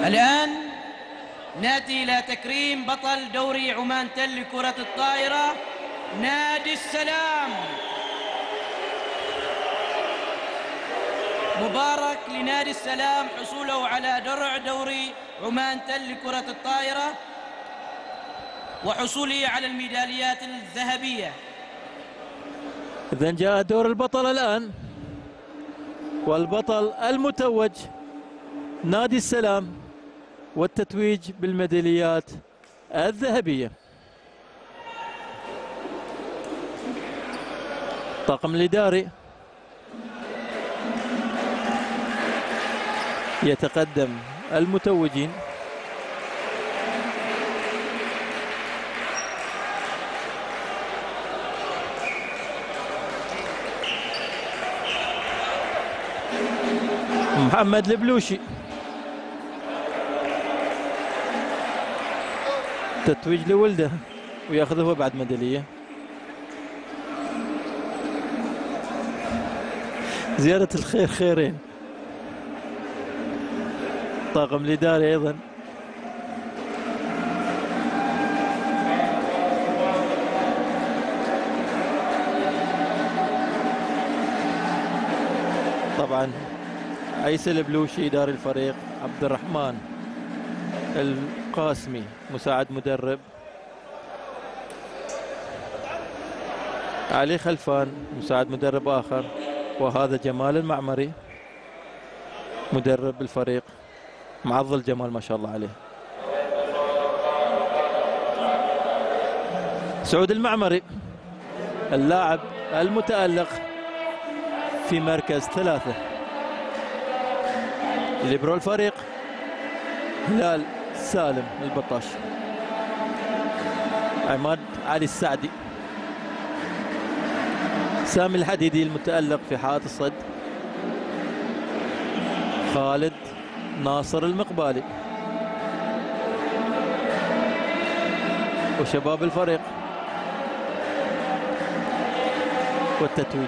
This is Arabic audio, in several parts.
الآن نأتي إلى تكريم بطل دوري عمان تل لكرة الطائرة نادي السلام. مبارك لنادي السلام حصوله على درع دوري عمان تل لكرة الطائرة وحصوله على الميداليات الذهبية. إذن جاء دور البطل الآن، والبطل المتوج نادي السلام والتتويج بالميداليات الذهبية. الطاقم الإداري يتقدم المتوجين. محمد البلوشي تتويج لولده وياخذ هو بعد ميدالية. زيادة الخير خيرين. الطاقم الإداري أيضا طبعا عيسى البلوشي إداري الفريق، عبد الرحمن القاسمي مساعد مدرب، علي خلفان مساعد مدرب آخر، وهذا جمال المعمري مدرب الفريق. معضل جمال ما شاء الله عليه. سعود المعمري اللاعب المتألق في مركز 3. ليبرو الفريق هلال سالم البطاش. عماد علي السعدي. سامي الحديدي المتألق في حائط الصد. خالد ناصر المقبالي وشباب الفريق والتتويج.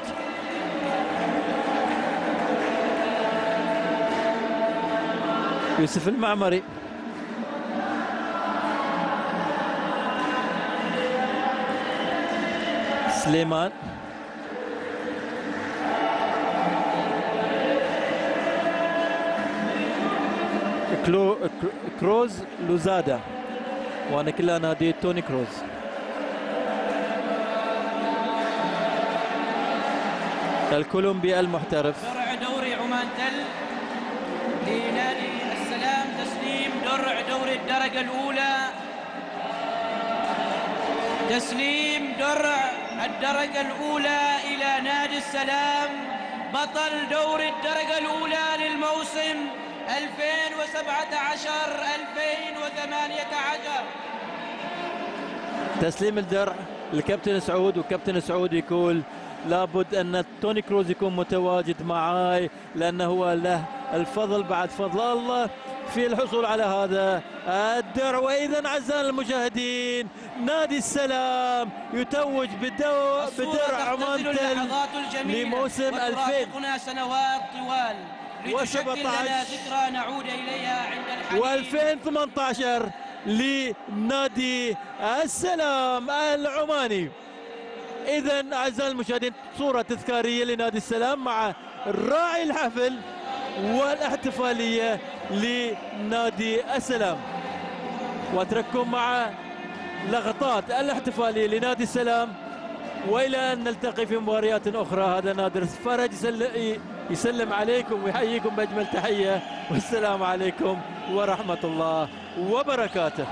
يوسف المعمري، سليمان، كروز لوزادا، وانا كلها نادي توني كروز. الكولومبي المحترف. درع دوري عمان تل لنادي السلام، تسليم درع دوري الدرجة الأولى، تسليم درع الدرجة الأولى إلى نادي السلام، بطل دوري الدرجة الأولى للموسم 2017-2018. تسليم الدرع لكابتن سعود، وكابتن سعود يقول لابد ان توني كروز يكون متواجد معاي لانه هو له الفضل بعد فضل الله في الحصول على هذا الدرع. واذا اعزائنا المشاهدين نادي السلام يتوج بدرع عمان تل لموسم 2000 سنوات طوال لتشكل لنا ذكرى نعود اليها عند الحديث و2018 لنادي السلام العماني. إذن أعزائي المشاهدين صورة تذكارية لنادي السلام مع راعي الحفل والاحتفالية لنادي السلام، وأترككم مع لقطات الاحتفالية لنادي السلام، وإلى أن نلتقي في مباريات أخرى. هذا نادر فرج يسلم عليكم ويحييكم بأجمل تحية، والسلام عليكم ورحمة الله وبركاته.